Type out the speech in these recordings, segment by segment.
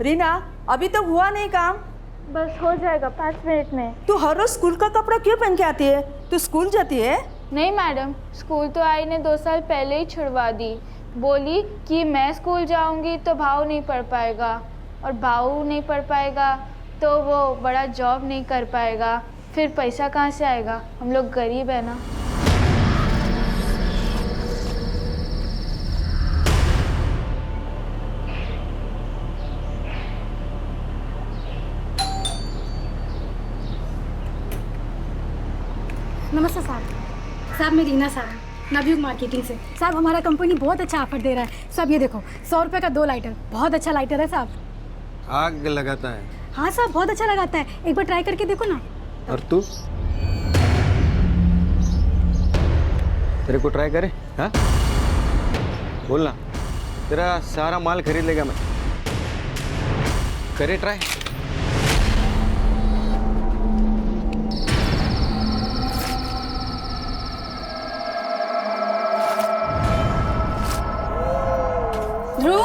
रीना, अभी तक हुआ नहीं काम? बस हो जाएगा 5 मिनट में। तू हर रोज स्कूल का कपड़ा क्यों पहन के आती है? तू स्कूल जाती है? नहीं मैडम, स्कूल तो आई ने 2 साल पहले ही छुड़वा दी। बोली कि मैं स्कूल जाऊंगी तो भाव नहीं पढ़ पाएगा, और भाव नहीं पढ़ पाएगा तो वो बड़ा जॉब नहीं कर पाएगा, फिर पैसा कहाँ से आएगा? हम लोग गरीब है ना। नमस्ते साहब, मैं रीना साहब, नवयुग मार्केटिंग से। साहब हमारा कंपनी बहुत अच्छा ऑफर दे रहा है। साहब ये देखो, 100 रुपये का 2 लाइटर, बहुत अच्छा लाइटर है साहब। आग लगाता है? हाँ साहब, बहुत अच्छा लगाता है, एक बार ट्राई करके देखो ना। और तू? तेरे को ट्राई करे? हाँ, बोलना, तेरा सारा माल खरीद लेगा मैं। करे ट्राई। ध्रुव,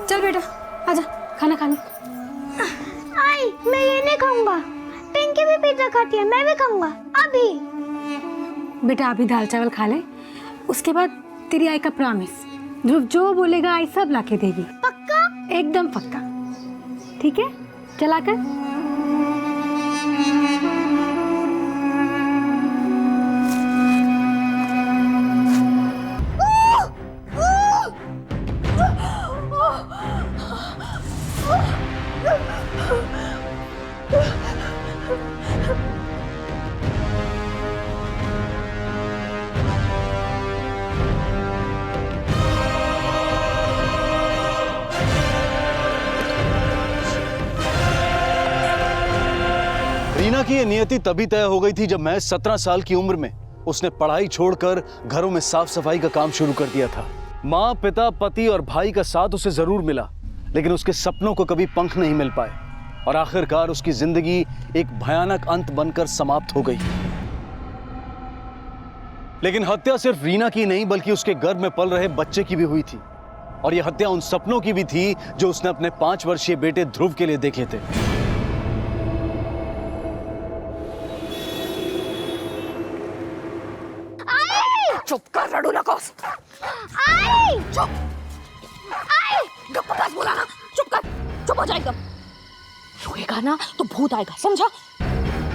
चल बेटा आजा, खाना खाने। आई, मैं ये नहीं खाऊंगा। पिंकी भी पिज्जा खाती है, मैं भी खाऊंगा अभी। बेटा अभी दाल चावल खा ले, उसके बाद तेरी आई का प्रॉमिस, ध्रुव जो बोलेगा आई सब लाके देगी। पक्का? एकदम पक्का। ठीक है, चला कर। रीना की ये नियति तभी तय हो गई थी जब मैं 17 साल की उम्र में उसने पढ़ाई छोड़कर घरों में साफ सफाई का काम शुरू कर दिया था। माँ, पिता, पति और भाई का साथ उसे जरूर मिला, लेकिन उसके सपनों को कभी पंख नहीं मिल पाए और आखिरकार उसकी जिंदगी एक भयानक अंत बनकर समाप्त हो गई। लेकिन हत्या सिर्फ रीना की नहीं बल्कि उसके गर्भ में पल रहे बच्चे की भी हुई थी, और यह हत्या उन सपनों की भी थी जो उसने अपने 5 वर्षीय बेटे ध्रुव के लिए देखे थे। चुप कर, रड़ू नकोस। आई! चुप। आई! गप्पा बस बोला ना, चुप कर, चुप हो जाएगा। रोएगा ना तो भूत आएगा, समझा?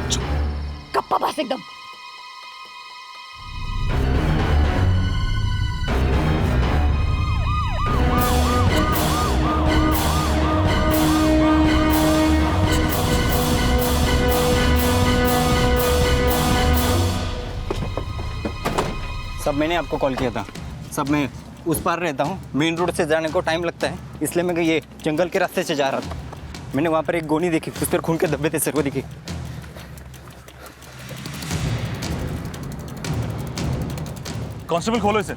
चुप, गप्पा बस एकदम। सब मैंने आपको कॉल किया था। सब मैं उस पार रहता हूँ, मेन रोड से जाने को टाइम लगता है, इसलिए मैं ये जंगल के रास्ते से जा रहा था। मैंने वहाँ पर एक गोनी देखी, उस पर खून के धब्बे थे सर, वो दिखी। कांस्टेबल खोलो इसे।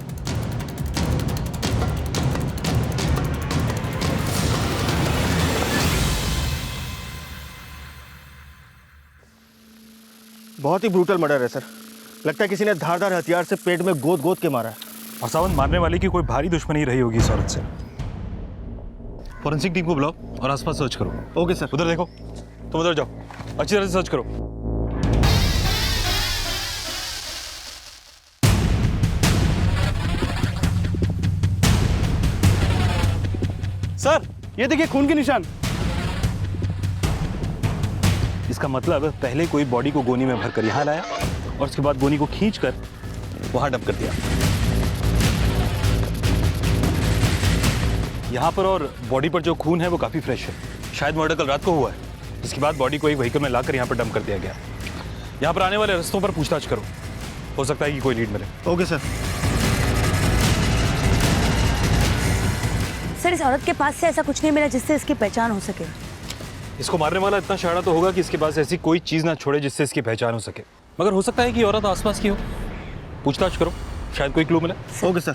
बहुत ही ब्रूटल मर्डर है सर। लगता है किसी ने धारदार हथियार से पेट में गोद गोद के मारा है। और सावन, मारने वाले की कोई भारी दुश्मनी रही होगी इस औरत से। फॉरेंसिक टीम को बुलाओ और आसपास सर्च करो। Okay sir. उधर देखो, तुम उधर जाओ, अच्छी तरह से सर्च करो। सर ये देखिए खून के निशान। इसका मतलब पहले कोई बॉडी को गोनी में भरकर यहाँ लाया और उसके बाद गोनी को खींचकर वहां डंप कर दिया। यहाँ पर और बॉडी पर जो खून है वो काफी फ्रेश है, शायद मर्डर कल रात को हुआ है, जिसके बाद बॉडी को एक व्हीकल में लाकर यहाँ पर डंप कर दिया गया। यहाँ पर आने वाले रास्तों पर पूछताछ करो, हो सकता है कि कोई लीड मिले। Okay sir. सर इस औरत के पास से ऐसा कुछ नहीं मिला जिससे इसकी पहचान हो सके। इसको मारने वाला इतना शाड़ा तो होगा कि इसके पास ऐसी कोई चीज ना छोड़े जिससे इसकी पहचान हो सके, मगर हो सकता है कि औरत आसपास की हो। पूछताछ करो, शायद कोई क्लू मिले। Okay sir.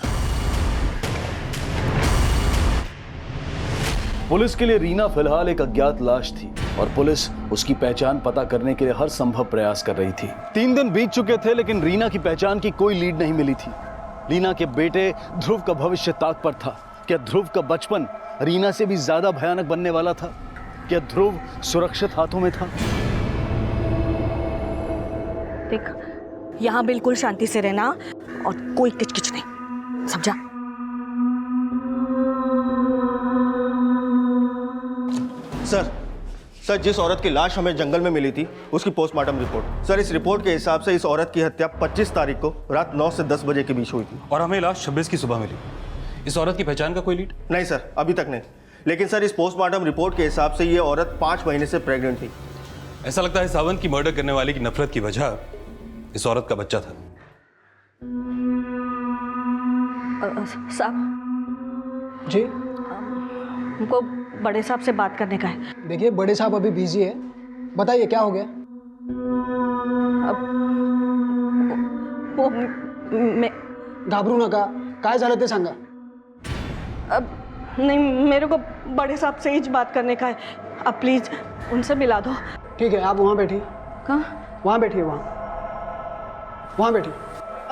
पुलिस के लिए रीना फिलहाल एक अज्ञात लाश थी और पुलिस उसकी पहचान पता करने के लिए हर संभव प्रयास कर रही थी। 3 दिन बीत चुके थे लेकिन रीना की पहचान की कोई लीड नहीं मिली थी। रीना के बेटे ध्रुव का भविष्य ताक पर था क्या ध्रुव का बचपन रीना से भी ज्यादा भयानक बनने वाला था? क्या ध्रुव सुरक्षित हाथों में था? देख, यहाँ बिल्कुल शांति से रहना और कोई किचकिच नहीं, समझा? सर, जिस औरत की लाश हमें जंगल में मिली थी उसकी पोस्टमार्टम रिपोर्ट। सर, इस रिपोर्ट के हिसाब से इस औरत की हत्या 25 तारीख को रात 9 से 10 बजे के बीच हुई थी। और हमें लाश 26 की सुबह मिली। इस औरत की पहचान का कोई लीड? नहीं सर, अभी तक नहीं। लेकिन सर, इस पोस्टमार्टम रिपोर्ट के हिसाब से ये औरत 5 महीने से प्रेग्नेंट थी। ऐसा लगता है सावंत की मर्डर करने वाले की नफरत की वजह इस औरत का बच्चा था। साहब जी हमको बड़े साहब से बात करने का है। देखिए, बड़े साहब अभी बिजी है, बताइए क्या हो गया? वो मैं घाबरू नका, काय झालं ते सांगा। अब नहीं, मेरे को बड़े साहब से ही बात करने का है। अब प्लीज उनसे मिला दो। ठीक है, आप वहाँ बैठिए। कहाँ? वहाँ बैठिए, वहाँ बैठिए।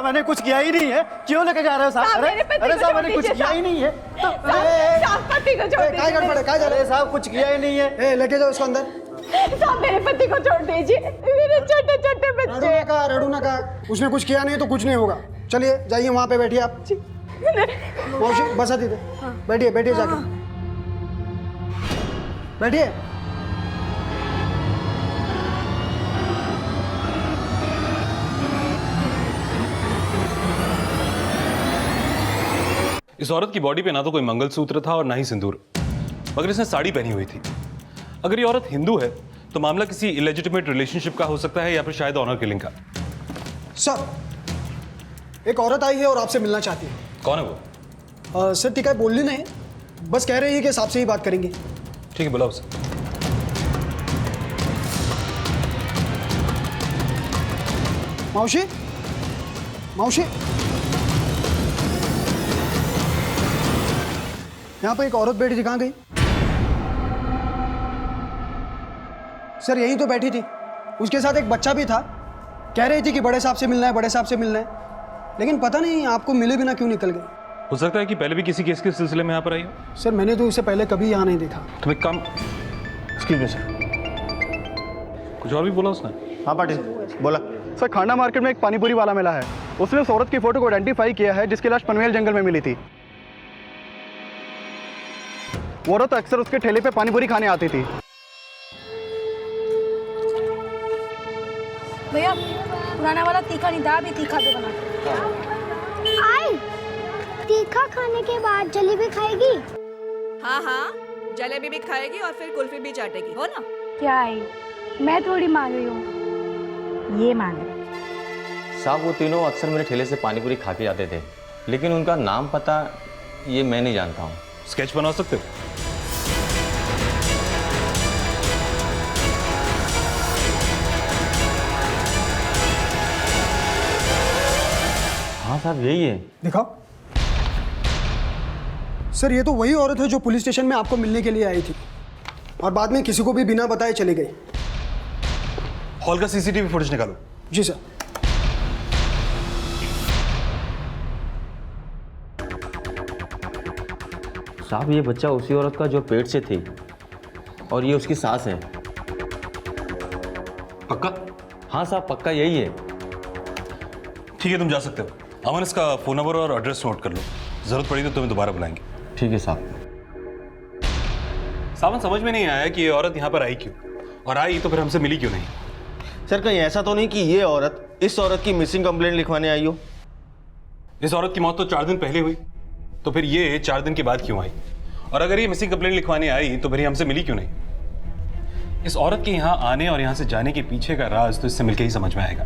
मैंने कुछ किया ही नहीं है, क्यों लेके जा रहे हो साहब? अरे साहब, मैंने कुछ किया ही नहीं है। काय गड़बड़ है, काय जा रहे साहब, कुछ किया ही नहीं है। लेके जाओ इसको अंदर। साहब मेरे पति को छोड़ दीजिए, मेरे छोटे छोटे बच्चे। रड़ू नका, उसने कुछ किया नहीं तो कुछ नहीं होगा। चलिए जाइए, वहाँ पे बैठिए आप। मौसी बसा दीजिए, बैठिए बैठिए जाके बैठिए। इस औरत की बॉडी पे ना तो कोई मंगलसूत्र था और ना ही सिंदूर, मगर इसने साड़ी पहनी हुई थी। अगर ये औरत हिंदू है तो मामला किसी इलेजिटिमेट रिलेशनशिप का हो सकता है या फिर शायद ऑनर किलिंग का। सर, एक औरत आई है और आपसे मिलना चाहती है। कौन है वो? सर टीका बोलनी नहीं, बस कह रही है कि आपसे ही बात करेंगे। ठीक है, बुलाओ उसे। मौसी, मौसी, यहाँ पे एक औरत बैठी थी, कहाँ गई? सर यहीं तो बैठी थी, उसके साथ एक बच्चा भी था। कह रही थी कि बड़े साहब से मिलना है, बड़े साहब से मिलना है, लेकिन पता नहीं आपको मिले बिना क्यों निकल गई। हो सकता है कि पहले भी किसी केस के सिलसिले में यहाँ पर आई हो। सर मैंने तो उसे पहले कभी यहाँ नहीं देखा। तुम एक काम, एक्सक्यूज मी सर। कुछ और भी बोला उसने? हाँ पाटिल, बोला। सर, खांडा मार्केट में एक पानीपुरी वाला मिला है, उसने उस औरत की फोटो को आइडेंटिफाई किया है जिसकी लाश पनवेल जंगल में मिली थी। वो औरत अक्सर उसके ठेले पे पानीपुरी खाने आती थी। भैया पुराना वाला तीखा नहीं था, अभी तीखा दो बना के। आई तीखा खाने के बाद जलेबी खाएगी? हाँ हाँ, जलेबी भी खाएगी और फिर कुल्फी भी चाटेगी, हो ना? क्या आई, मैं थोड़ी मांग रही हूँ, ये मांग रही। साहब, वो तीनों अक्सर मेरे ठेले से पानीपुरी खा के जाते थे, लेकिन उनका नाम पता ये मैं नहीं जानता हूँ। स्केच बना सकते हो? हाँ साहब, यही है। दिखाओ। सर ये तो वही औरत है जो पुलिस स्टेशन में आपको मिलने के लिए आई थी और बाद में किसी को भी बिना बताए चली गई। हॉल का सीसीटीवी फुटेज निकालो। जी सर। साहब, ये बच्चा उसी औरत का जो पेट से थी और ये उसकी सास है। पक्का? हाँ साहब, पक्का यही है। ठीक है, तुम जा सकते हो। अमन, इसका फोन नंबर और एड्रेस नोट कर लो, जरूरत पड़ी तो तुम्हें दोबारा बुलाएंगे। ठीक है साहब। सावन, समझ में नहीं आया कि ये औरत यहाँ पर आई क्यों, और आई तो फिर हमसे मिली क्यों नहीं? सर कहीं ऐसा तो नहीं कि ये औरत इस औरत की मिसिंग कंप्लेंट लिखवाने आई हो? इस औरत की मौत तो 4 दिन पहले हुई, तो फिर ये 4 दिन के बाद क्यों आई? और अगर ये मिसिंग कंप्लेंट लिखवाने आई तो फिर ये हमसे मिली क्यों नहीं? इस औरत के यहाँ आने और यहाँ से जाने के पीछे का राज तो इससे मिलकर ही समझ में आएगा।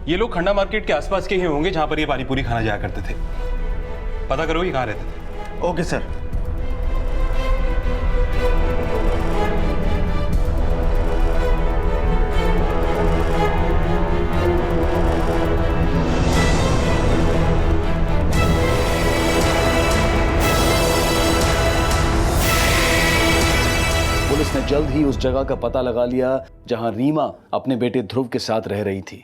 ये लोग खंडा मार्केट के आसपास के ही होंगे जहां पर ये पानीपुरी खाना जाया करते थे। पता करो ये कहाँ रहते थे। Okay sir. पुलिस ने जल्द ही उस जगह का पता लगा लिया जहां रीमा अपने बेटे ध्रुव के साथ रह रही थी।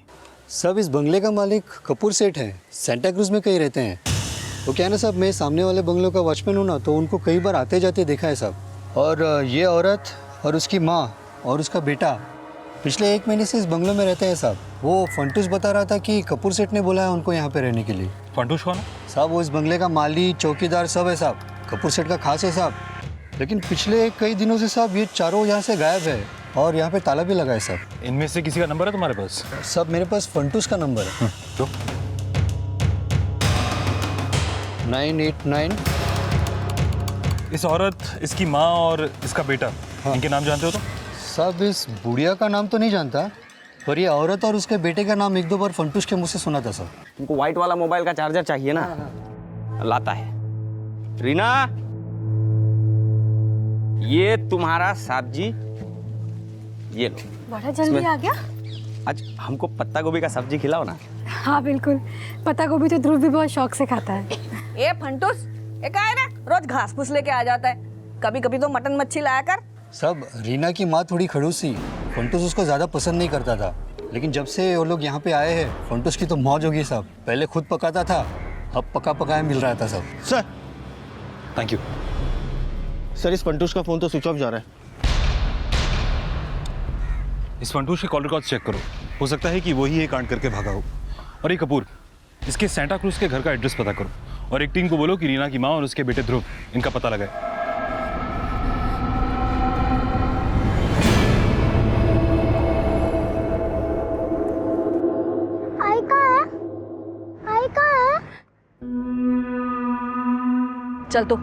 सब इस बंगले का मालिक कपूर सेठ है, सेंटा क्रूज में कहीं रहते हैं। वो क्या है ना साहब, मैं सामने वाले बंगलों का वॉचमैन हूँ ना, तो उनको कई बार आते जाते देखा है साहब। और ये औरत और उसकी माँ और उसका बेटा पिछले 1 महीने से इस बंगलों में रहते हैं साहब। वो फंटूस बता रहा था कि कपूर सेठ ने बोला है उनको यहाँ पे रहने के लिए। फंटूस कौन है साहब? वो इस बंगले का माली, चौकीदार सब है साहब। कपूर सेठ का खास है साहब। लेकिन पिछले कई दिनों से साहब ये चारों यहाँ से गायब है और यहाँ पे ताला भी लगा है साहब। इनमें से किसी का नंबर है तुम्हारे पास? साहब मेरे पास फंटूस का नंबर है। तो 989। इस औरत, इसकी माँ और इसका बेटा, इनके नाम जानते हो तुम? साहब इस बुढ़िया का नाम तो नहीं जानता, पर ये औरत और उसके बेटे का नाम 1-2 बार फंटूस के मुंह से सुना था सर। उनको व्हाइट वाला मोबाइल का चार्जर चाहिए ना? लाता है। रीना, ये तुम्हारा सब्जी, ये लो। बड़ा जल्दी आ गया। आज हमको पत्ता गोभी का सब्जी खिलाओ ना। हाँ बिल्कुल, पत्ता गोभी तो ध्रुव भी बहुत शौक से खाता है। ए फंटूस, ये क्या है ना, रोज घास फूस लेके आ जाता है। कभी कभी तो मटन मच्छी लाया कर। साहब रीना की माँ थोड़ी खड़ूस थी, फंटूस उसको ज़्यादा पसंद नहीं करता था। लेकिन जब से वो लोग यहाँ पे आए हैं, फंटूस की तो मौज होगी साहब। पहले खुद पकाता था, अब पका पकाया मिल रहा था सब। Sir, thank you sir. इस फंटूस का फोन तो स्विच ऑफ जा रहा है। इस फंटूस के कॉल रिकॉर्ड्स चेक करो, हो सकता है कि वही ये कांड करके भागा हो। और ये कपूर, इसके सेंटा क्रूज के घर का एड्रेस पता करो और एक टीम को बोलो कि रीना की माँ और उसके बेटे ध्रुव, इनका पता लगाए। चल तो।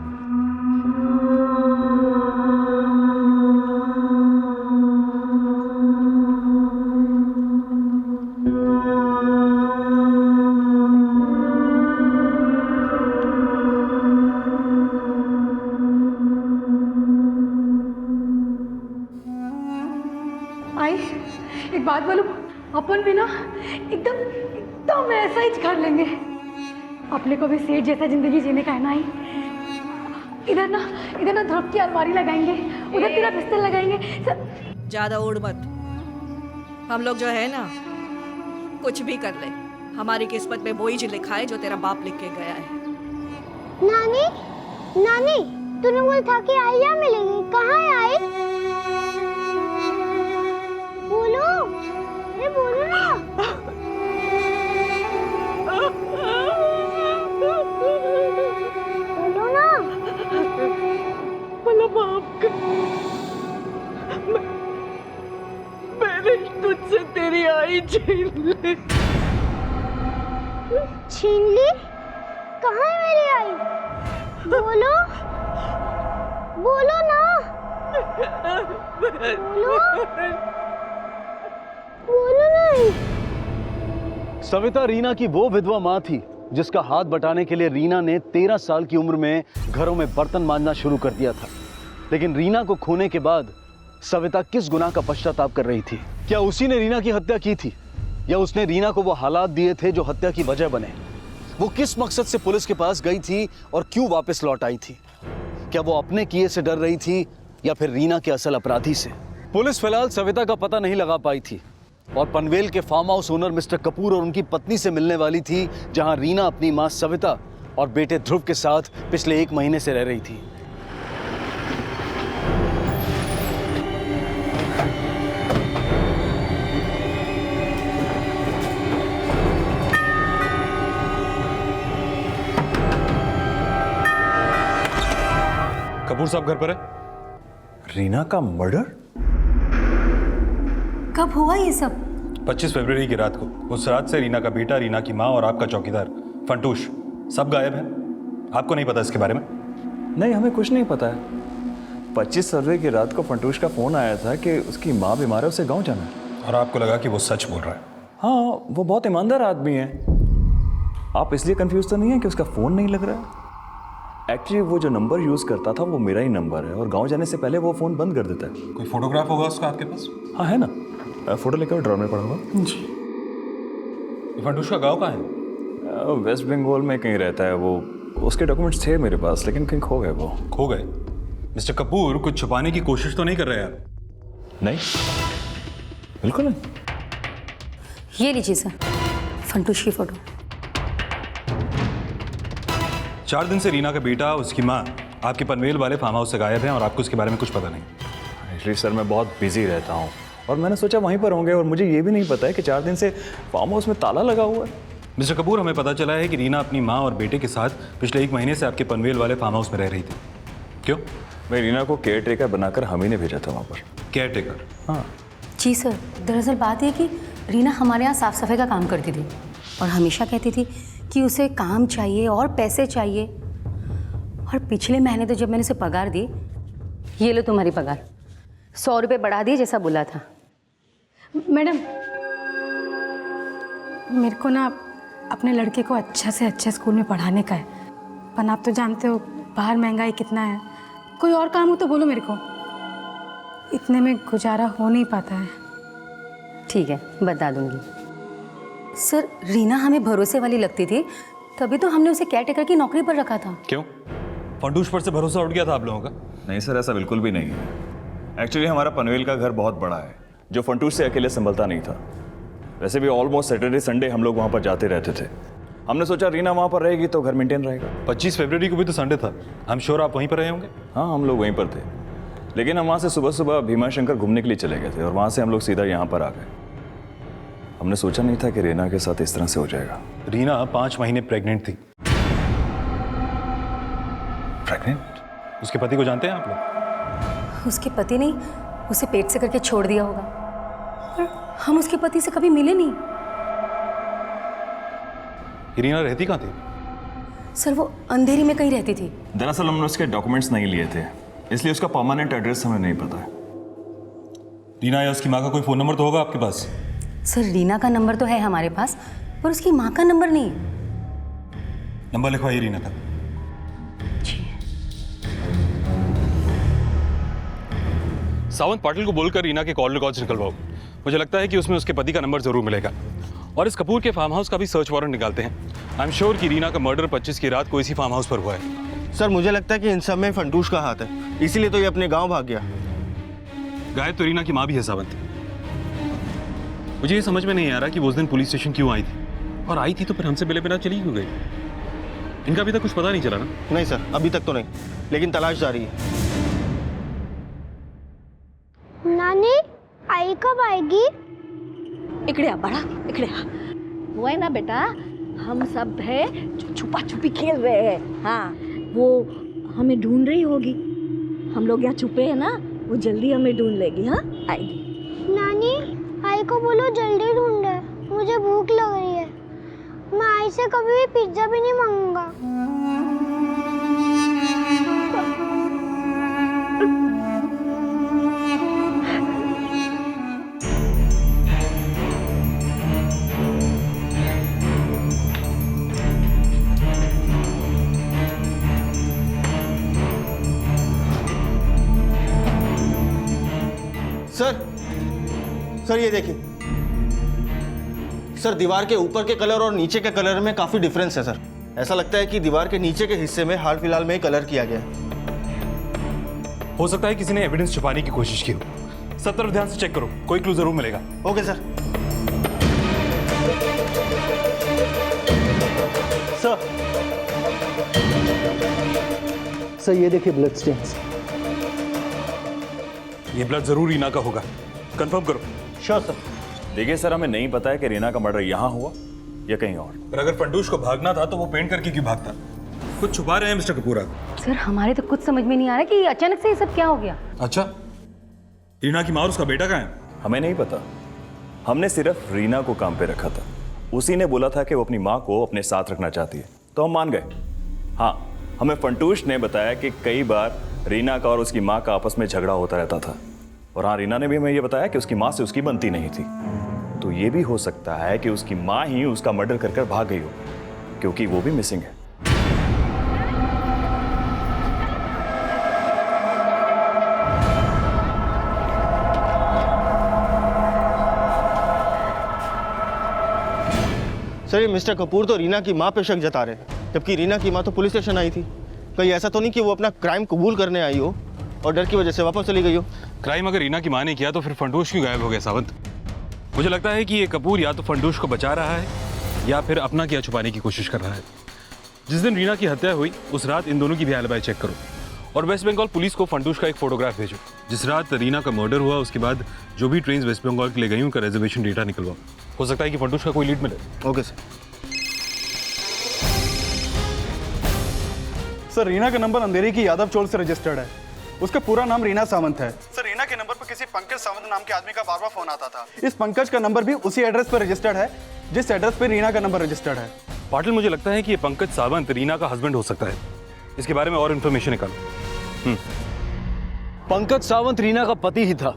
आई एक बात बोलूं, अपन भी ना एकदम ऐसा ही कर लेंगे। अपने को भी सेठ जैसा जिंदगी जीने का है ना। इधर ना ध्रुव की अलमारी लगाएंगे, उधर तेरा बिस्तर लगाएंगे। ज्यादा उड़ मत। हम लोग जो है ना, कुछ भी कर ले, हमारी किस्मत में वही लिखा है जो तेरा बाप लिख के गया है। नानी, नानी, तूने बोला था कि आई या मिलेगी, कहाँ है आई? बोलो, अरे बोलो ना। बोलो ना। बोलो बाप, मैंने तुझसे तेरी आई छीन ली। छीन ली? कहाँ है मेरी आई? बोलो, बोलो ना। बोलो, बोलो ना। सविता रीना की वो विधवा माँ थी जिसका हाथ बटाने के लिए रीना ने 13 साल की उम्र में घरों में बर्तन मांजना शुरू कर दिया था। लेकिन रीना को खोने के बाद सविता किस गुनाह का पश्चाताप कर रही थी? क्या उसी ने रीना की हत्या की थी, या उसने रीना को वो हालात दिए थे जो हत्या की वजह बने? वो किस मकसद से पुलिस के पास गई थी और क्यों वापस लौट आई थी? क्या वो अपने किए से डर रही थी या फिर रीना के असल अपराधी से? पुलिस फिलहाल सविता का पता नहीं लगा पाई थी और पनवेल के farm house owner mister Kapoor और उनकी पत्नी से मिलने वाली थी, जहां रीना अपनी मां सविता और बेटे ध्रुव के साथ पिछले 1 महीने से रह रही थी। कपूर साहब घर पर है? रीना का मर्डर? कब हुआ ये सब? 25 फरवरी की रात को। उस रात से रीना का बेटा, रीना की माँ और आपका चौकीदार फंटूश सब गायब हैं। आपको नहीं पता इसके बारे में? नहीं, हमें कुछ नहीं पता है। 25 फरवरी की रात को फंटूश का फ़ोन आया था कि उसकी माँ बीमार है, उसे गांव जाना है। और आपको लगा कि वो सच बोल रहा है? हाँ, वो बहुत ईमानदार आदमी है। आप इसलिए कंफ्यूज तो नहीं है कि उसका फ़ोन नहीं लग रहा है? एक्चुअली वो जो नंबर यूज़ करता था वो मेरा ही नंबर है और गांव जाने से पहले वो फ़ोन बंद कर देता है। कोई फोटोग्राफ होगा उसका आपके पास? हाँ है ना, फ़ोटो लेकर ड्रॉर में पड़ा हुआ जी। फंटूश का गाँव कहाँ है? वेस्ट बंगाल में कहीं रहता है वो। उसके डॉक्यूमेंट्स थे मेरे पास, लेकिन कहीं खो गए वो। खो गए? मिस्टर कपूर, कुछ छुपाने की कोशिश तो नहीं कर रहे आप? नहीं, बिल्कुल नहीं। ये लीजिए सर, फंटूश की फोटो। 4 दिन से रीना का बेटा, उसकी माँ आपके पनवेल वाले फार्म हाउस से गायब हैं और आपको उसके बारे में कुछ पता नहीं। एक्चुअली सर मैं बहुत बिजी रहता हूँ और मैंने सोचा वहीं पर होंगे, और मुझे ये भी नहीं पता है कि 4 दिन से फार्म हाउस में ताला लगा हुआ है। मिस्टर कपूर, हमें पता चला है कि रीना अपनी माँ और बेटे के साथ पिछले 1 महीने से आपके पनवेल वाले फार्म हाउस में रह रही थी। क्यों? मैं रीना को केयर टेकर बनाकर हम ही ने भेजा था वहाँ पर। Care taker? हाँ जी सर, दरअसल बात ये कि रीना हमारे यहाँ साफ़ सफाई का काम करती थी और हमेशा कहती थी कि उसे काम चाहिए और पैसे चाहिए। और पिछले महीने तो जब मैंने उसे पगार दी, ये लो तुम्हारी पगार, 100 रुपये बढ़ा दिए जैसा बोला था। मैडम, मेरे को ना अपने लड़के को अच्छा से अच्छा स्कूल में पढ़ाने का है, पर आप तो जानते हो बाहर महंगाई कितना है। कोई और काम हो तो बोलो मेरे को, इतने में गुजारा हो नहीं पाता है। ठीक है, बता दूंगी। सर, रीना हमें भरोसे वाली लगती थी, तभी तो हमने उसे केयर टेकर की नौकरी पर रखा था। क्यों? फंटूश पर से भरोसा उठ गया था आप लोगों का? नहीं सर, ऐसा बिल्कुल भी नहीं है। एक्चुअली हमारा पनवेल का घर बहुत बड़ा है, जो फंटूश से अकेले संभलता नहीं था। वैसे भी ऑलमोस्ट सैटरडे संडे हम लोग वहाँ पर जाते रहते थे। हमने सोचा रीना वहाँ पर रहेगी तो घर मेंटेन रहेगा। 25 फरवरी को भी तो संडे था, हम श्योर आप वहीं पर रहे होंगे। हाँ, हम लोग वहीं पर थे, लेकिन हम वहाँ से सुबह सुबह भीमा शंकर घूमने के लिए चले गए थे और वहाँ से हम लोग सीधा यहाँ पर आ गए। हमने सोचा नहीं था कि रीना के साथ इस तरह से हो जाएगा। रीना 5 महीने प्रेग्नेंट थी। प्रेग्नेंट? उसके पति को जानते हैं आप लोग? उसके पति नहीं, उसे पेट से करके छोड़ दिया होगा, पर हम उसके पति से कभी मिले नहीं। रीना रहती कहाँ थी? सर, वो अंधेरी में कहीं रहती थी। दरअसल हमने उसके डॉक्यूमेंट्स नहीं लिए थे, इसलिए उसका परमानेंट एड्रेस हमें नहीं पता है। रीना या उसकी माँ का कोई फ़ोन नंबर तो होगा आपके पास? सर, रीना का नंबर तो है हमारे पास, पर उसकी माँ का नंबर नहीं। नंबर लिखवाइए रीना का। सावंत पाटिल को बोलकर रीना के कॉल रिकॉर्ड्स निकलवाओ। मुझे लगता है कि उसमें उसके पति का नंबर जरूर मिलेगा। और इस कपूर के फार्म हाउस का भी सर्च वारंट निकालते हैं। आई एम श्योर कि रीना का मर्डर 25 की रात को इसी फार्म हाउस पर हुआ है। सर, मुझे लगता है कि इन सब में फंटूश का हाथ है, इसीलिए तो ये अपने गांव भाग गया। गायब तो रीना की माँ भी है सावंत। मुझे ये समझ में नहीं आ रहा कि वो उस दिन पुलिस स्टेशन क्यों आई थी, और आई थी तो फिर हमसे मिले बिना चली क्यों गई? इनका अभी तक कुछ पता नहीं चला ना? नहीं सर, अभी तक तो नहीं, लेकिन तलाश जारी है। नानी, आई कब आएगी? इकड़े आ बड़ा, इकड़े आ। वो है ना बेटा, हम सब है जो छुपा छुपी खेल रहे हैं। हाँ, वो हमें ढूंढ रही होगी। हम लोग यहाँ छुपे हैं ना, वो जल्दी हमें ढूंढ लेगी। हाँ, आएगी। नानी, आई को बोलो जल्दी ढूंढे, मुझे भूख लग रही है। मैं आई से कभी भी पिज्जा भी नहीं मांगूंगा। सर, ये देखिए सर, दीवार के ऊपर के कलर और नीचे के कलर में काफी डिफरेंस है सर। ऐसा लगता है कि दीवार के नीचे के हिस्से में हाल फिलहाल में ही कलर किया गया है। हो सकता है किसी ने एविडेंस छुपाने की कोशिश की हो। सब तरफ ध्यान से चेक करो, कोई क्लू जरूर मिलेगा। Okay sir. सर, ये देखिए ब्लड स्टेन्स। ये ब्लड जरूर रीना का होगा, कंफर्म करो। Sure sir. देखिए सर, हमें नहीं पता है कि रीना का मर्डर यहाँ हुआ या कहीं और। पर अगर फंटूश को भागना था तो वो पेंट करके क्यों भागता? कुछ छुपा रहे हैं मिस्टर कपूर आप। सर, हमारे तो कुछ समझ में नहीं आ रहा कि अचानक से ये सब क्या हो गया। अच्छा, रीना की माँ और उसका बेटा कहाँ है? हमें नहीं पता, हमने सिर्फ रीना को काम पे रखा था। उसी ने बोला था कि वो अपनी माँ को अपने साथ रखना चाहती है, तो हम मान गए। हाँ, हमें फंटूश ने बताया कि कई बार रीना का और उसकी माँ का आपस में झगड़ा होता रहता था। और हाँ, रीना ने भी हमें ये बताया कि उसकी माँ से उसकी बनती नहीं थी। तो ये भी हो सकता है कि उसकी माँ ही उसका मर्डर कर कर भाग गई हो, क्योंकि वो भी मिसिंग है। सर, ये मिस्टर कपूर तो रीना की माँ पे शक जता रहे हैं, जबकि रीना की माँ तो पुलिस स्टेशन आई थी। कहीं ऐसा तो नहीं कि वो अपना क्राइम कबूल करने आई हो और डर की वजह से वापस चली गई हो? क्राइम अगर रीना की माँ ने किया तो फिर फंटूश क्यों गायब हो गया सावंत? मुझे लगता है कि ये कपूर या तो फंटूश को बचा रहा है या फिर अपना क्या छुपाने की कोशिश कर रहा है। जिस दिन रीना की हत्या हुई उस रात इन दोनों की भी एलिबाई चेक करो और वेस्ट बंगाल पुलिस को फंटूश का एक फोटोग्राफ भेजो। जिस रात रीना का मर्डर हुआ उसके बाद जो भी ट्रेन वेस्ट बंगाल के लिए गई उनका रिजर्वेशन डेटा निकलवाओ। हो सकता है कि फंटूश का कोई लीड मिले। Okay sir. सर रीना का नंबर अंधेरी की यादव चौल से रजिस्टर्ड है। उसका पूरा नाम रीना सावंत है। सर रीना के नंबर पर किसी पंकज सावंत नाम के आदमी का बार बार फोन आता था। इस पंकज का नंबर भी उसी एड्रेस पर रजिस्टर्ड है जिस एड्रेस पर रीना का नंबर रजिस्टर्ड है। पाटिल, मुझे लगता है कि ये पंकज सावंत रीना का हस्बैंड हो सकता है। इसके बारे में और इन्फॉर्मेशन निकालो। पंकज सावंत रीना का पति ही था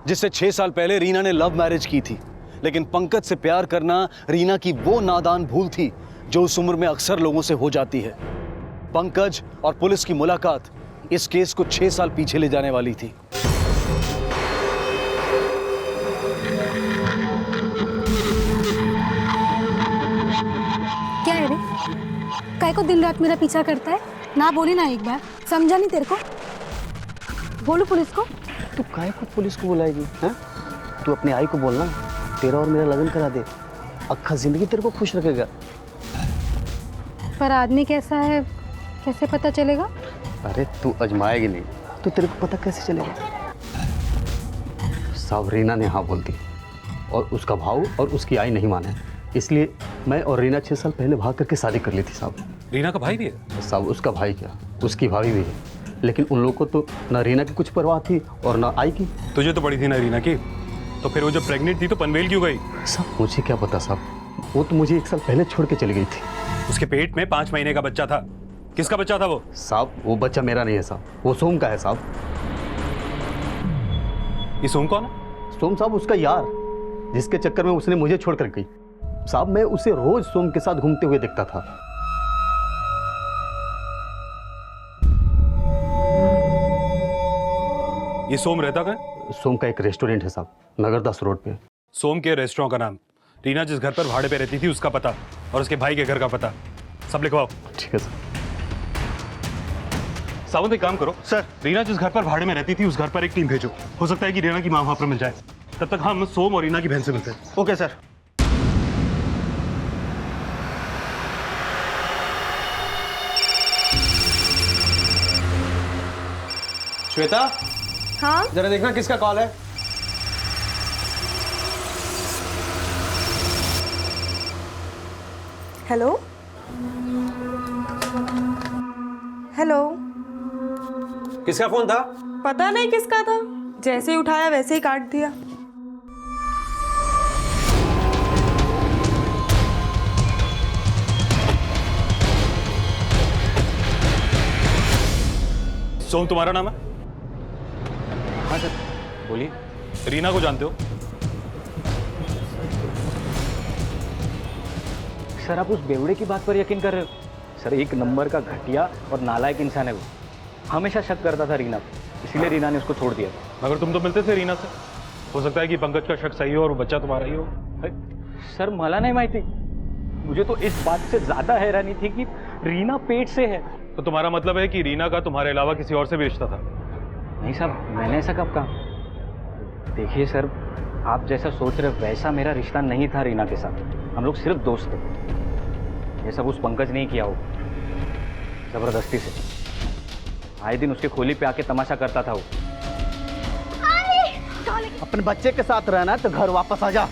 जिससे 6 साल पहले रीना ने लव मैरिज की थी। लेकिन पंकज से प्यार करना रीना की वो नादान भूल थी जो उस उम्र में अक्सर लोगों से हो जाती है। पंकज और पुलिस की मुलाकात इस केस को 6 साल पीछे ले जाने वाली थी। क्या है रे? काय को दिन रात मेरा पीछा करता है? ना बोली ना एक बार, समझा नहीं तेरे को? बोलो पुलिस को। तू काय को पुलिस को बुलाएगी? हैं? तू अपनी आई को बोलना, तेरा और मेरा लगन करा दे, अक्खा जिंदगी तेरे को खुश रखेगा। पर आदमी कैसा है कैसे पता चलेगा? अरे तू अजमाएगी नहीं तो तेरे को पता कैसे चलेगा? साहब रीना ने हाँ बोल दी और उसका भाव और उसकी आई नहीं माने, इसलिए मैं और रीना 6 साल पहले भाग करके शादी कर ली थी साहब। रीना का भाई भी है? साहब उसका भाई क्या, उसकी भाभी भी है, लेकिन उन लोगों को तो ना रीना की कुछ परवाह थी और ना आई की। तुझे तो पड़ी थी ना रीना की, तो फिर वो जब प्रेग्नेंट थी तो पनवेल क्यों गई? साहब मुझे क्या पता साहब, वो तो मुझे 1 साल पहले छोड़ के चली गई थी। उसके पेट में 5 महीने का बच्चा था। किसका बच्चा था वो? साहब वो बच्चा मेरा नहीं है साहब, वो सोम का है साहब। ये सोम कौन है? सोम साहब उसका यार, जिसके चक्कर में उसने मुझे छोड़कर गई। साहब मैं उसे रोज सोम के साथ घूमते हुए देखता था। ये सोम रहता कहाँ? सोम का एक रेस्टोरेंट है साहब, नगरदास रोड पे। सोम के रेस्टोरेंट का नाम, रीना जिस घर पर भाड़े पे रहती थी उसका पता और उसके भाई के घर का पता सब लिखवाओ। ठीक है सर। सावंत एक काम करो सर, रीना जिस घर पर भाड़े में रहती थी उस घर पर एक टीम भेजो। हो सकता है कि रीना की मां वहां पर मिल जाए। तब तक हम सोम और रीना की बहन से मिलते हैं। Okay sir. श्वेता, हाँ जरा देखना किसका कॉल है। हेलो हेलो, किसका फोन था? पता नहीं किसका था, जैसे ही उठाया वैसे ही काट दिया। सोम तुम्हारा नाम है? हाँ सर बोलिए। रीना को जानते हो? सर आप उस बेवड़े की बात पर यकीन कर रहे हो? सर 1 नंबर का घटिया और नालायक इंसान है वो, हमेशा शक करता था रीना को, इसलिए रीना ने उसको छोड़ दिया। मगर तुम तो मिलते थे रीना से, हो सकता है कि पंकज का शक सही हो और वो बच्चा तुम्हारा ही हो। सर मला नहीं माहिती, मुझे तो इस बात से ज्यादा हैरानी थी कि रीना पेट से है। तो तुम्हारा मतलब है कि रीना का तुम्हारे अलावा किसी और से भी रिश्ता था? नहीं साहब, मैंने ऐसा कब कहा? देखिए सर, आप जैसा सोच रहे वैसा मेरा रिश्ता नहीं था रीना के साथ, हम लोग सिर्फ दोस्त थे। ये सब उस पंकज ने ही किया हो, जबरदस्ती से। आए दिन उसके खोली पे आके तमाशा करता था वो। अपने बच्चे के साथ रहना तो घर वापस आ जा।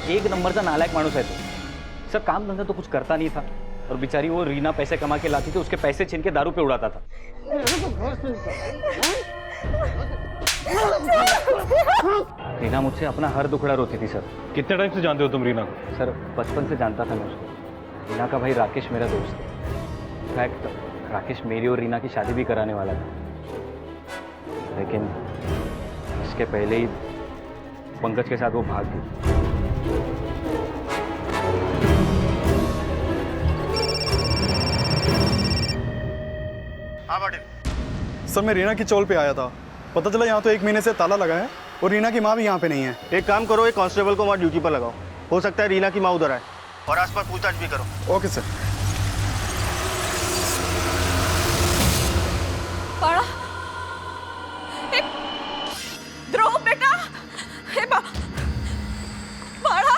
1 नंबर का नालायक मानुस है तो। सर काम धंधा तो कुछ करता नहीं था और बेचारी वो रीना पैसे कमा के लाती थी, उसके पैसे छीन के दारू पे उड़ाता था। रीना मुझसे अपना हर दुखड़ा रोती थी सर। कितने टाइम से जानते हो तुम रीना को? सर बचपन से जानता था मैं उसको। रीना का भाई राकेश मेरा दोस्त है। इनफैक्ट राकेश मेरी और रीना की शादी भी कराने वाला था, लेकिन इसके पहले ही पंकज के साथ वो भाग गई। हाँ पाटिल सर, मैं रीना की चौल पे आया था, पता चला यहाँ तो 1 महीने से ताला लगा है और रीना की माँ भी यहाँ पे नहीं है। एक काम करो, एक कांस्टेबल को वहाँ ड्यूटी पर लगाओ, हो सकता है रीना की माँ उधर आए, और आसपास पूछताछ भी करो। Okay sir. पाड़ा, ध्रुव बेटा, पाड़ा,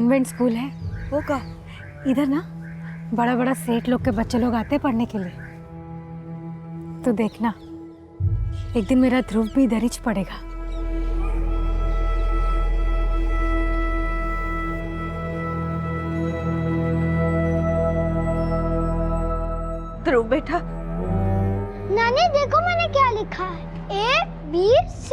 कॉन्वेंट स्कूल है वो का इधर ना बड़ा बड़ा सेठ लोग के बच्चे लोग आते हैं पढ़ने के लिए। तो देखना एक दिन मेरा ध्रुव भी इधर ही पढ़ेगा। ध्रुव बेटा, नानी देखो मैंने क्या लिखा है, ABC।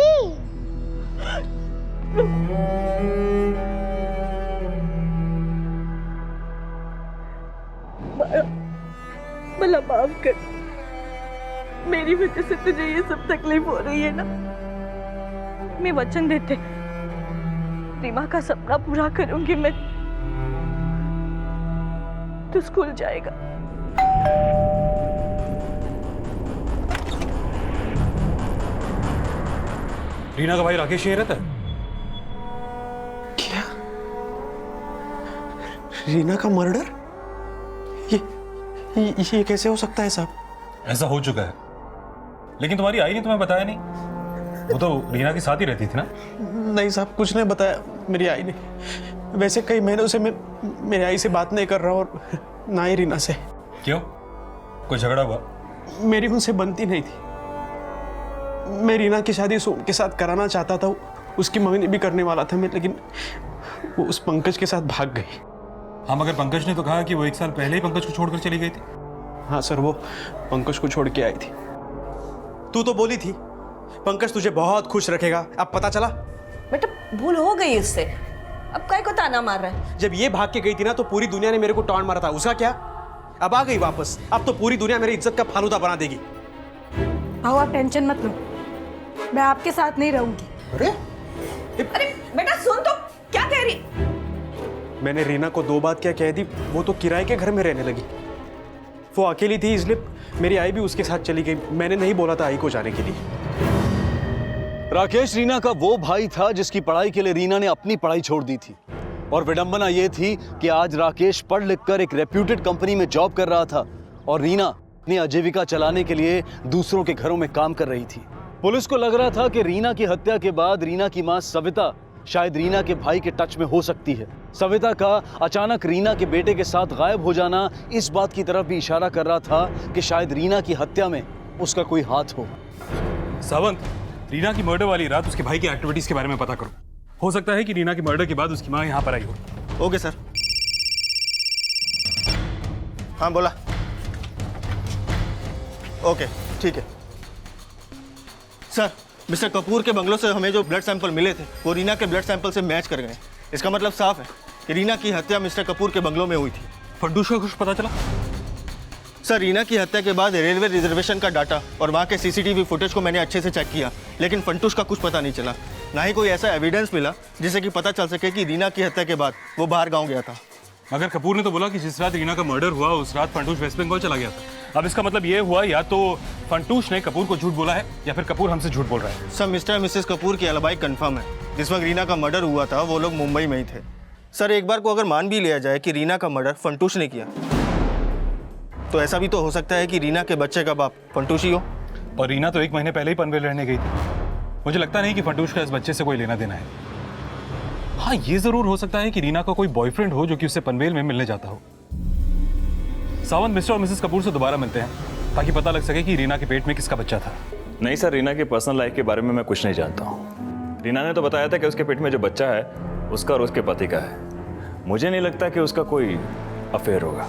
भला माफ कर, मेरी वजह से तुझे ये सब तकलीफ हो रही है ना। मैं वचन देते रीमा का सपना पूरा करूंगी मैं। तू स्कूल जाएगा। रीना का भाई राकेश यही रहता है? क्या? रीना का मर्डर? ये कैसे हो सकता है साहब? ऐसा हो चुका है, लेकिन तुम्हारी आई ने तुम्हें बताया नहीं। वो तो रीना के साथ ही रहती थी ना? नहीं साहब, कुछ नहीं बताया मेरी आई ने। वैसे कई महीनों से मैं मेरी आई से बात नहीं कर रहा और ना ही रीना से। क्यों? कोई झगड़ा हुआ? मेरी उनसे बनती नहीं थी। मैं रीना की शादी सोम के साथ कराना चाहता था, उसकी मंगनी भी करने वाला था मैं, लेकिन वो उस पंकज के साथ भाग गई। हाँ, मगर पंकज ने तो कहा कि वो 1 साल पहले ही पंकज को छोड़कर चली गई थी। हाँ सर, वो पंकज को छोड़ के आई थी। तू तो बोली थी पंकज तुझे बहुत खुश रखेगा, अब पता चला? बेटा भूल हो गई उससे, अब काय को ताना मार रहा है? जब ये भाग के गई थी ना तो पूरी दुनिया ने मेरे को टॉन्ट मारा था, उसका क्या? अब आ गई वापस, अब तो पूरी दुनिया मेरी इज्जत का फालूदा बना देगी। भाऊ आप टेंशन मत लो, मैं आपके साथ नहीं रहूंगी। अरे बेटा सुन तो, क्या कह रही? मैंने रीना को 2 बात क्या कह दी, वो तो किराए के घर में रहने लगी। वो अकेली थी इसलिए मेरी आई भी उसके साथ चली गई। मैंने नहीं बोला था आई को जाने के लिए। राकेश रीना का वो भाई था जिसकी पढ़ाई के लिए रीना ने अपनी पढ़ाई छोड़ दी थी। और विडंबना ये थी कि आज राकेश पढ़ लिख कर एक रेप्यूटेड कंपनी में जॉब कर रहा था और रीना अपनी आजीविका चलाने के लिए दूसरों के घरों में काम कर रही थी। पुलिस को लग रहा था कि रीना की हत्या के बाद रीना की मां सविता शायद रीना के भाई के टच में हो सकती है। सविता का अचानक रीना के बेटे के साथ गायब हो जाना इस बात की तरफ भी इशारा कर रहा था कि शायद रीना की हत्या में उसका कोई हाथ हो। सावंत, रीना की मर्डर वाली रात उसके भाई की एक्टिविटीज के बारे में पता करो। हो सकता है कि रीना की मर्डर के बाद उसकी मां यहाँ पर आई हो। Okay sir. हाँ बोला। ओके ठीक है सर। मिस्टर कपूर के बंगलों से हमें जो ब्लड सैंपल मिले थे वो रीना के ब्लड सैंपल से मैच कर गए। इसका मतलब साफ है कि रीना की हत्या मिस्टर कपूर के बंगलों में हुई थी। फंटूश का कुछ पता चला? सर रीना की हत्या के बाद रेलवे रिजर्वेशन का डाटा और वहाँ के सीसीटीवी फुटेज को मैंने अच्छे से चेक किया, लेकिन फंटूश का कुछ पता नहीं चला। ना ही कोई ऐसा एविडेंस मिला जिससे कि पता चल सके कि रीना की हत्या के बाद वो बाहर गाँव गया था। मगर कपूर ने तो बोला कि जिस रात रीना का मर्डर हुआ उस रात फंटूश वेस्ट बंगाल चला गया था। अब इसका मतलब ये हुआ या तो फंटूश ने कपूर को झूठ बोला है या फिर कपूर हमसे झूठ बोल रहा है। सर मिस्टर और मिसेस कपूर की अलिबाई कंफर्म है। जिस वक्त रीना का मर्डर हुआ था वो लोग मुंबई में ही थे। सर एक बार को अगर मान भी लिया जाए कि रीना का मर्डर फंटूश ने किया तो ऐसा भी तो हो सकता है कि रीना के बच्चे का बाप फंटूश ही हो। और रीना तो 1 महीने पहले ही पनवेल रहने गई थी। मुझे लगता नहीं कि फंटूश का इस बच्चे से कोई लेना देना है। हाँ, ये जरूर हो सकता है कि रीना का कोई बॉयफ्रेंड हो जो कि उससे पनवेल में मिलने जाता हो। सावंत, मिस्टर और मिसेस कपूर से दोबारा मिलते हैं ताकि पता लग सके कि रीना के पेट में किसका बच्चा था। नहीं सर, रीना की पर्सनल लाइफ के बारे में मैं कुछ नहीं जानता हूँ। रीना ने तो बताया था कि उसके पेट में जो बच्चा है उसका और उसके पति का है। मुझे नहीं लगता कि उसका कोई अफेयर होगा।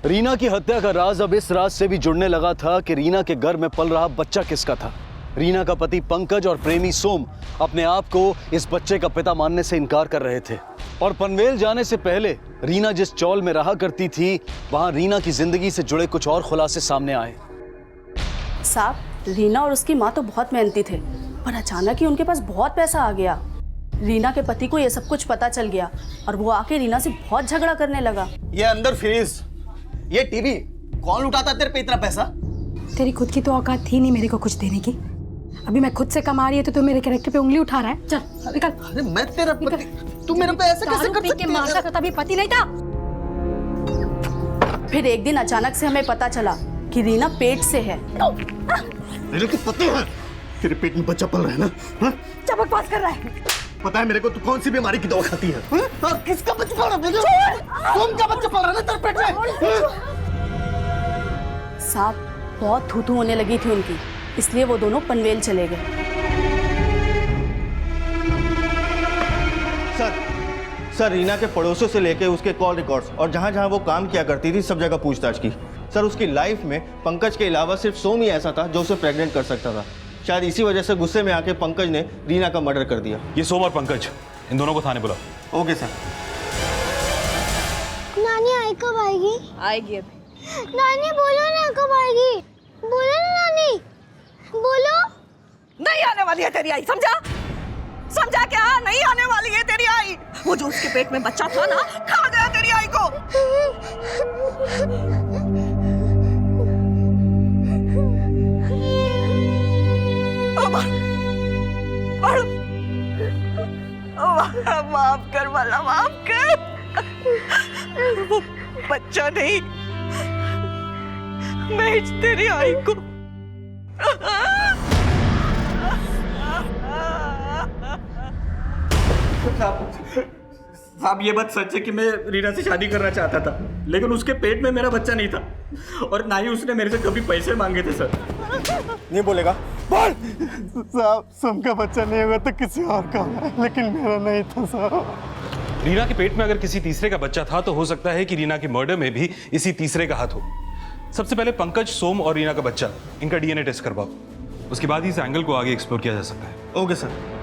रीना की हत्या का राज अब इस राज से भी जुड़ने लगा था कि रीना के घर में पल रहा बच्चा किसका था। रीना का पति पंकज और प्रेमी सोम अपने आप को इस बच्चे का पिता मानने से इनकार कर रहे थे। और पनवेल जाने से पहले रीना जिस चौल में रहा करती थी वहां रीना की जिंदगी से जुड़े कुछ और खुलासे सामने आए। साहब, रीना और उसकी माँ तो बहुत मेहनती थे, पर अचानक ही उनके पास बहुत पैसा आ गया। रीना के पति को ये सब कुछ पता चल गया और वो आके रीना से बहुत झगड़ा करने लगा। ये अंदर फ्रीज, ये टीवी, कौन लुटाता तेरे पे इतना पैसा? तेरी खुद की तो औकात थी नहीं मेरे को कुछ देने की। अभी मैं खुद से कमा रही है तो तू मेरे कैरेक्टर पे उंगली उठा रहा है। चल निकल। अरे मैं तेरा पति, तू मेरे पे ऐसे कैसे कर सकती है? मारता था तभी पति नहीं था। फिर एक दिन अचानक से हमें पता चला कि रीना पेट से है। मेरे को पता है तेरे पेट में बच्चा पल रहा है ना? क्या बकवास कर रहा है? पता है मेरे को तू कौन सी बीमारी की दवा खाती है? किसका बच्चा पल रहा है? कौन का बच्चा पल रहा है तेरे पेट में? साहब बहुत थू-थू होने लगी थी उनकी, इसलिए वो दोनों पनवेल चले गए। सर रीना के पड़ोसियों से लेके उसके कॉल रिकॉर्ड्स और जहां जहां वो काम किया करती थी सब जगह पूछताछ की। सर उसकी लाइफ में पंकज के अलावा सिर्फ सोम ही ऐसा था जो उसे प्रेग्नेंट कर सकता था। शायद इसी वजह से गुस्से में आके पंकज ने रीना का मर्डर कर दिया। ये सोम और पंकज, इन दोनों को थाने बुलाओ। Okay sir. नानी आई कब आएगी? आएगी अभी। नानी बोलो ना कब आएगी? बोलो ना नानी, बोलो। नहीं आने वाली है तेरी आई, समझा? समझा क्या? नहीं आने वाली है तेरी आई। वो जो उसके पेट में बच्चा था ना, खा गया तेरी आई को। माफ कर वाला, माफ कर। वो बच्चा नहीं, मैं तेरी आई को। साहब ये बात सच है कि मैं रीना से शादी करना चाहता था, लेकिन उसके पेट में मेरा बच्चा नहीं था और ना ही उसने मेरे से कभी पैसे मांगे थे सर। नहीं बोलेगा? बोल। साहब सोम का बच्चा नहीं होगा तो किसी और का है, लेकिन मेरा नहीं था साहब। रीना के पेट में अगर किसी तीसरे का बच्चा था तो हो सकता है कि रीना के मर्डर में भी इसी तीसरे का हाथ हो। सबसे पहले पंकज, सोम और रीना का बच्चा, इनका डीएनए टेस्ट करवाओ। उसके बाद ही इस एंगल को आगे एक्सप्लोर किया जा सकता है। Okay sir.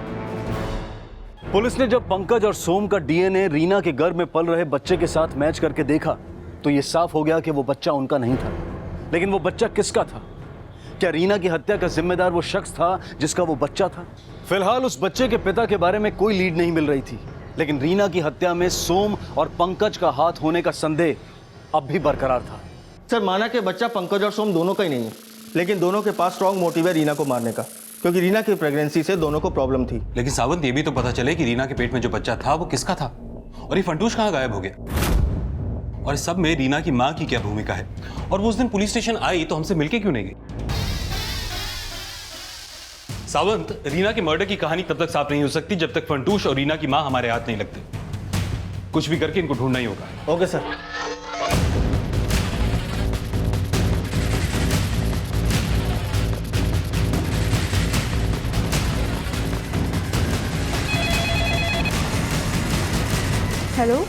पुलिस ने जब पंकज और सोम का डीएनए रीना के गर्भ में पल रहे बच्चे के साथ मैच करके देखा तो यह साफ हो गया कि वो बच्चा उनका नहीं था। लेकिन वो बच्चा किसका था? क्या रीना की हत्या का जिम्मेदार वो शख्स था जिसका वो बच्चा था? फिलहाल उस बच्चे के पिता के बारे में कोई लीड नहीं मिल रही थी, लेकिन रीना की हत्या में सोम और पंकज का हाथ होने का संदेह अब भी बरकरार था। सर माना कि बच्चा पंकज और सोम दोनों का ही नहीं है, लेकिन दोनों के पास स्ट्रॉन्ग मोटिव है रीना को मारने का, क्योंकि रीना की प्रेगनेंसी से दोनों को प्रॉब्लम थी। लेकिन सावंत, ये भी तो पता चले कि रीना के पेट में जो बच्चा था वो किसका था, और ये फंटूश कहाँ गायब हो गया, और इस सब में रीना की माँ की क्या भूमिका है, और वो उस दिन पुलिस स्टेशन आई तो हमसे मिलके क्यों नहीं गई? सावंत, रीना के मर्डर की कहानी तब तक साफ नहीं हो सकती जब तक फंटूश और रीना की माँ हमारे हाथ नहीं लगते। कुछ भी करके इनको ढूंढना ही होगा। Okay sir. Hello.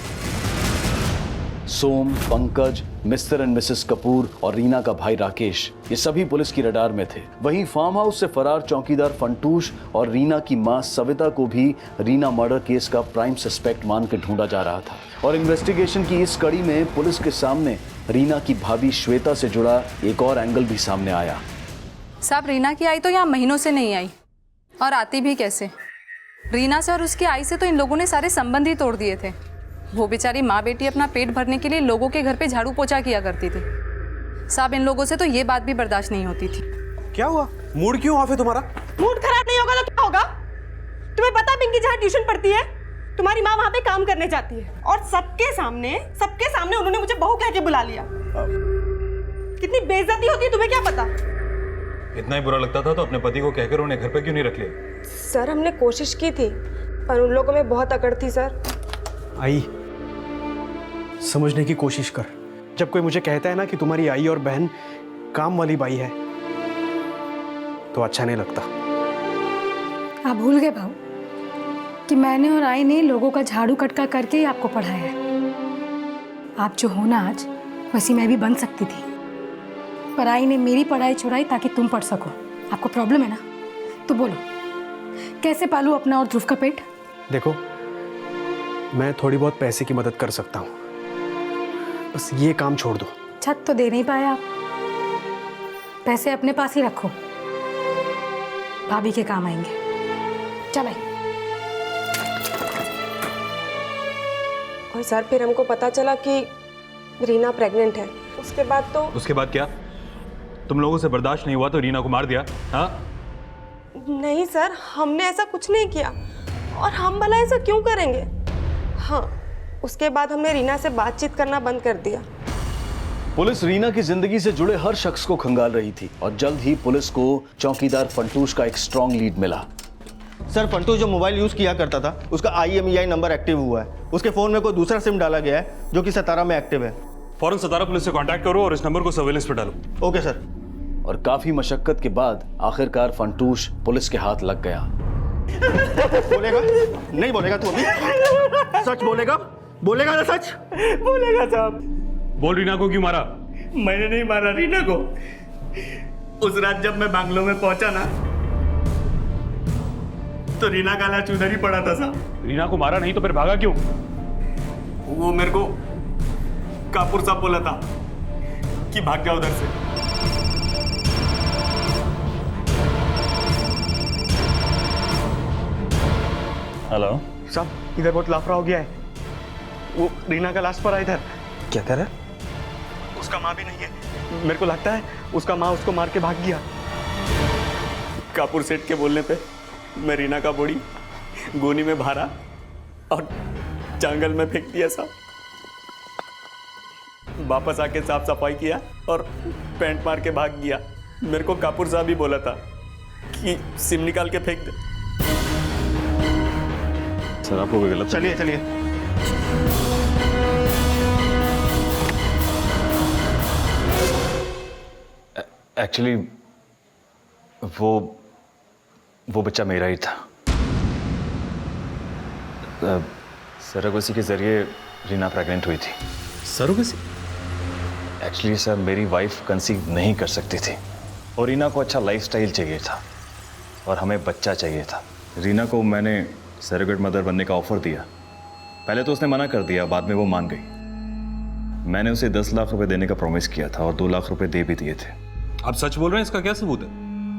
Som, Pankaj, mister and missus Kapoor और रीना का भाई राकेश, ये सभी पुलिस की रडार में थे। वहीं फार्म हाउस से फरार चौकीदार फंटूश और रीना की मां सविता को भी रीना मर्डर केस का प्राइम सस्पेक्ट मान के ढूंढा जा रहा था। और इन्वेस्टिगेशन की इस कड़ी में पुलिस के सामने रीना की भाभी श्वेता से जुड़ा एक और एंगल भी सामने आया। साहब, रीना की आई तो यहाँ महीनों से नहीं आई, और आती भी कैसे? रीना से और उसकी आई से तो इन लोगों ने सारे संबंध ही तोड़ दिए थे। वो बेचारी माँ बेटी अपना पेट भरने के लिए लोगों के घर पे झाड़ू पोछा किया करती थी। साहब, इन लोगों से तो ये बात भी बर्दाश्त नहीं होती थी। क्या हुआ? मूड क्यों ऑफ है तुम्हारा? मूड खराब नहीं होगा तो क्या होगा? तुम्हें पता है पिंकी जहाँ ट्यूशन पढ़ती है, तुम्हारी माँ वहाँ पे काम करने जाती है, और सबके सामने उन्होंने मुझे बहू कह के बुला लिया। कितनी बेइज्जती होती है तुम्हें क्या पता? इतना ही बुरा लगता था तो अपने पति को कहकर उन्हें घर पे क्यों नहीं रख लिया? सर, हमने कोशिश की थी, पर उन लोगों में बहुत अकड़ थी सर। आई, समझने की कोशिश कर। जब कोई मुझे कहता है ना कि तुम्हारी आई और बहन काम वाली बाई है, तो अच्छा नहीं लगता। आप भूल गए भाऊ कि मैंने और आई ने लोगों का झाड़ू कटका करके ही आपको पढ़ाया है। आप जो हो ना आज, वैसी मैं भी बन सकती थी, पर आई ने मेरी पढ़ाई छुड़ाई ताकि तुम पढ़ सको। आपको प्रॉब्लम है ना, तो बोलो कैसे पालूं अपना और ध्रुव का पेट? देखो, मैं थोड़ी बहुत पैसे की मदद कर सकता हूँ, बस ये काम छोड़ दो। छत तो दे नहीं पाए आप, पैसे अपने पास ही रखो, भाभी के काम आएंगे। चल आई। और सर, फिर हमको पता चला कि रीना प्रेग्नेंट है। उसके बाद क्या? तुम लोगों से बर्दाश्त नहीं हुआ तो रीना को मार दिया? हाँ? नहीं सर, हमने ऐसा कुछ नहीं किया, और हम भला ऐसा क्यों करेंगे? हाँ, उसके बाद हमने रीना से बातचीत करना बंद कर दिया। पुलिस रीना की जिंदगी से जुड़े हर शख्स को खंगाल रही थी और जल्द ही पुलिस को चौकीदार फंटूश का एक स्ट्रॉन्ग लीड मिला। सर फंटूश जो मोबाइल यूज़ किया करता था उसका IMEI नंबर एक्टिव हुआ है। उसके फ़ोन में कोई दूसरा सिम डाला गया है जो कि सतारा में एक्टिव है। फौरन सतारा पुलिस से कांटेक्ट करो और इस नंबर को सर्वेलेंस पे डालो। Okay sir. और काफी मशक्कत के बाद आखिरकार फंटूश पुलिस के हाथ लग गया। बोलेगा? नहीं बोलेगा तू अभी? सच बोलेगा? बोलेगा ना सच? बोलेगा साहब। बोल रीना को क्यों मारा? मैंने नहीं मारा रीना को। उस रात जब मैं बैंगलोर में पहुंचा ना तो रीना का लाश उधर ही पड़ा था साहब। रीना को मारा नहीं तो फिर भागा क्यों? वो मेरे को कापुर साहब बोला था कि भाग जा उधर से। हेलो साहब, इधर बहुत लाफड़ा हो गया है। वो रीना का लाश पड़ा इधर। क्या कह रहा? उसका माँ भी नहीं है। मेरे को लगता है उसका माँ उसको मार के भाग गया। कापुर सेठ के बोलने पे मैं रीना का बॉडी गोनी में भरा और जंगल में फेंक दिया साहब। वापस आके साफ सफाई किया और पैंट मार के भाग गया। मेरे को कापुर साहब ही बोला था कि सिम निकाल के फेंक दे। सर आपको कोई गलत? चलिए चलिए। एक्चुअली वो बच्चा मेरा ही था। सरोगेसी के जरिए रीना प्रेग्नेंट हुई थी। सरोगेसी? एक्चुअली सर मेरी वाइफ कंसीव नहीं कर सकती थी और रीना को अच्छा लाइफस्टाइल चाहिए था और हमें बच्चा चाहिए था। रीना को मैंने सरोगेट मदर बनने का ऑफर दिया। पहले तो उसने मना कर दिया, बाद में वो मान गई। मैंने उसे 10 लाख रुपए देने का प्रॉमिस किया था और 2 लाख रुपए दे भी दिए थे। आप सच बोल रहे हैं? इसका क्या सबूत है?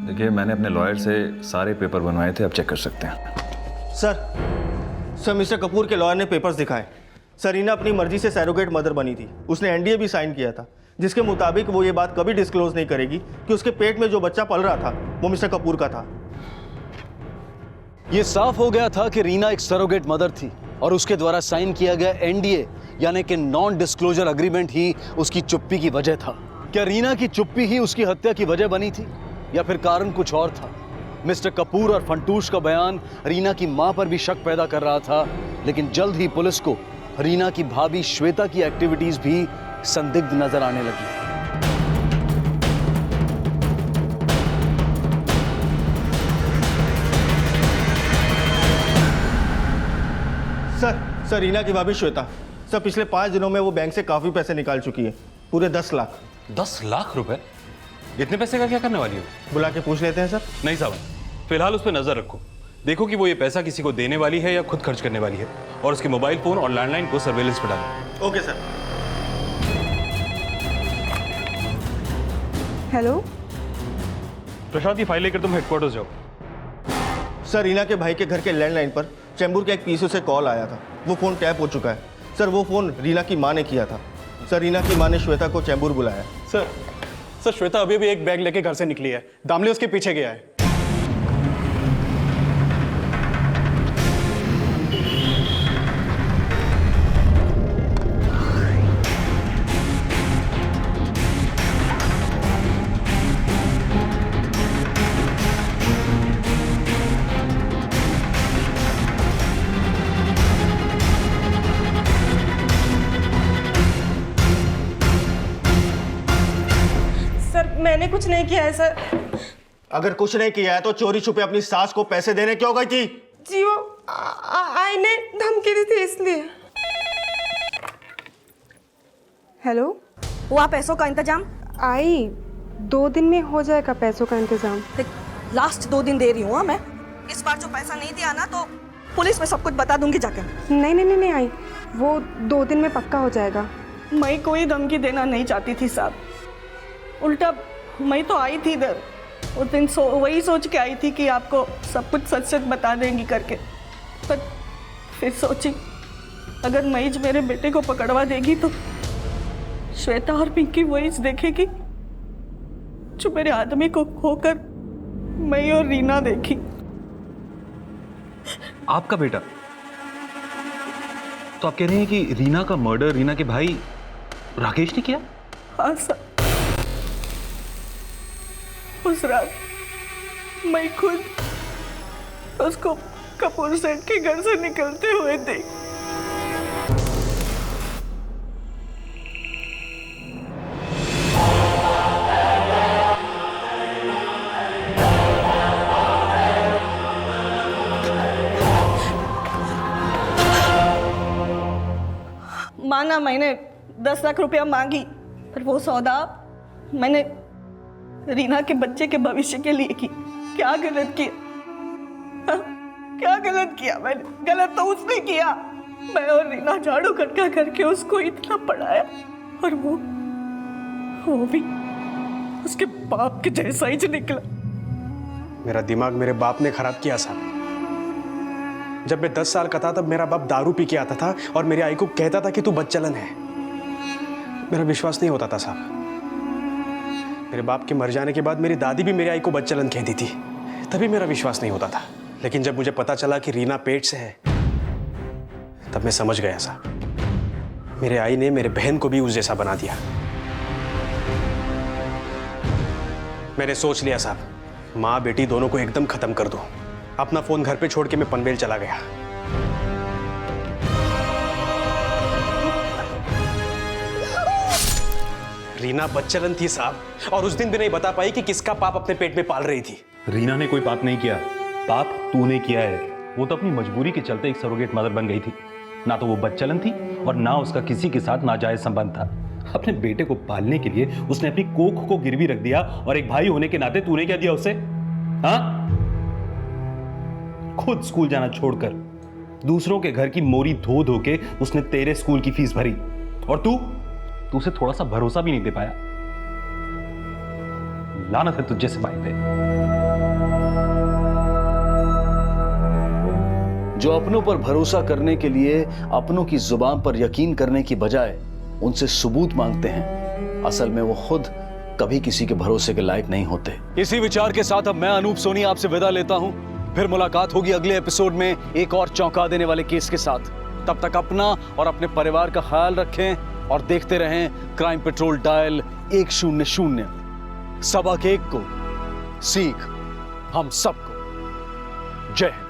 देखिए मैंने अपने लॉयर से सारे पेपर बनवाए थे, अब चेक कर सकते हैं। सर मिस्टर कपूर के लॉयर ने पेपर्स दिखाए। सर रीना अपनी मर्जी से सरोगेट मदर बनी थी। उसने NDA भी साइन किया था जिसके मुताबिक वो ये बात कभी डिस्क्लोज नहीं करेगी कि उसके पेट में जो बच्चा पल रहा था वो मिस्टर कपूर का था। ये साफ हो गया था कि रीना एक सरोगेट मदर थी और उसके द्वारा साइन किया गया NDA यानी कि नॉन डिस्क्लोजर एग्रीमेंट ही उसकी चुप्पी की वजह था। क्या रीना की चुप्पी ही उसकी हत्या की वजह बनी थी या फिर कारण कुछ और था? मिस्टर कपूर और फंटूश का बयान रीना की मां पर भी शक पैदा कर रहा था, लेकिन जल्द ही पुलिस को रीना की भाभी श्वेता की एक्टिविटीज भी संदिग्ध नजर आने लगी। सर रीना की भाभी श्वेता सर पिछले 5 दिनों में वो बैंक से काफी पैसे निकाल चुकी है, पूरे 10 लाख। 10 लाख रुपए? इतने पैसे का क्या करने वाली हो? बुला के पूछ लेते हैं सर। नहीं साहब, फिलहाल उस पर नजर रखो। देखो कि वो ये पैसा किसी को देने वाली है या खुद खर्च करने वाली है, और उसके मोबाइल फोन और लैंडलाइन को सर्वेलेंस पर डालो। Okay sir. हेलो प्रशांत, ये फाइल लेकर तुम हेडक्वार्टर्स जाओ। सर रीना के भाई के घर के लैंडलाइन पर चेंबूर के एक पीसीओ से कॉल आया था। वो फ़ोन टैप हो चुका है सर। वो फ़ोन रीना की माँ ने किया था। सर रीना की माँ ने श्वेता को चेंबूर बुलाया। सर श्वेता अभी भी एक बैग लेके घर से निकली है। दामले उसके पीछे गया है। मैंने कुछ नहीं किया है सर। अगर कुछ नहीं किया है तो चोरी छुपे अपनी सास को पैसे देने क्यों गई थी? जी वो आई ने धमकी दी थी इसलिए। हेलो, हुआ पैसों का इंतजाम? आई 2 दिन में हो जाएगा पैसों का इंतजाम। लास्ट 2 दिन दे रही हूँ मैं। इस बार जो पैसा नहीं दिया ना तो पुलिस में सब कुछ बता दूंगी जाकर। नहीं आई, वो 2 दिन में पक्का हो जाएगा। मैं कोई धमकी देना नहीं चाहती थी साहब, उल्टा मैं तो आई थी इधर उस दिन वही सोच के आई थी कि आपको सब कुछ सच सच बता देंगी करके। पर फिर सोची अगर मईज मेरे बेटे को पकड़वा देगी तो श्वेता और पिंकी वही देखेगी जो मेरे आदमी को खोकर मैं और रीना देखी। आपका बेटा? तो आप कह रहे हैं कि रीना का मर्डर रीना के भाई राकेश ने किया? हाँ सर, उस रात मैं खुद उसको कपूर सेठ के घर से निकलते हुए देख। माना मैंने 10 लाख रुपया मांगी, पर वो सौदा मैंने रीना के बच्चे के भविष्य के लिए की। क्या गलत किया? हाँ? क्या गलत किया मैंने? गलत तो उसने किया। मैं और रीना झाड़ू खटका करके उसको इतना पढ़ाया, और वो भी उसके बाप के जैसा ही जो निकला। मेरा दिमाग मेरे बाप ने खराब किया साहब। जब मैं 10 साल का था तब मेरा बाप दारू पी के आता था और मेरी आई को कहता था कि तू बदचलन है। मेरा विश्वास नहीं होता था साहब। मेरे बाप के मर जाने के बाद मेरी दादी भी मेरी आई को बदचलन कहती थी, तभी मेरा विश्वास नहीं होता था। लेकिन जब मुझे पता चला कि रीना पेट से है, तब मैं समझ गया साहब। मेरे आई ने मेरे बहन को भी उस जैसा बना दिया। मैंने सोच लिया साहब, माँ बेटी दोनों को एकदम खत्म कर दो। अपना फोन घर पे छोड़ के मैं पनवेल चला गया। रीना बदचलन थी साहब, और उस दिन भी नहीं बता पाई कि किसका पाप अपने पेट में पाल रही थी। रीना ने कोई पाप नहीं किया, पाप तूने किया है। वो तो अपनी मजबूरी के चलते एक सरोगेट मदर बन गई थी। ना तो वो बदचलन थी और ना उसका किसी के साथ नाजायज संबंध था। अपने बेटे को पालने के लिए उसने अपनी कोख को गिरवी रख दिया, और एक भाई होने के नाते तूने क्या दिया उसे? हाँ, खुद स्कूल जाना छोड़कर दूसरों के घर की मोरी धो धो के उसने तेरे स्कूल की फीस भरी, और तू उसे थोड़ा सा भरोसा भी नहीं दे पाया। लानत है तुझ जैसे भाई पे। जो अपनों पर भरोसा करने के लिए अपनों की जुबान पर यकीन करने की बजाय उनसे सबूत मांगते हैं, असल में वो खुद कभी किसी के भरोसे के लायक नहीं होते। इसी विचार के साथ अब मैं अनूप सोनी आपसे विदा लेता हूं। फिर मुलाकात होगी अगले एपिसोड में एक और चौंका देने वाले केस के साथ। तब तक अपना और अपने परिवार का ख्याल रखें और देखते रहें क्राइम पेट्रोल डायल 100। सबक एक को सीख हम सबको। जय हिंद।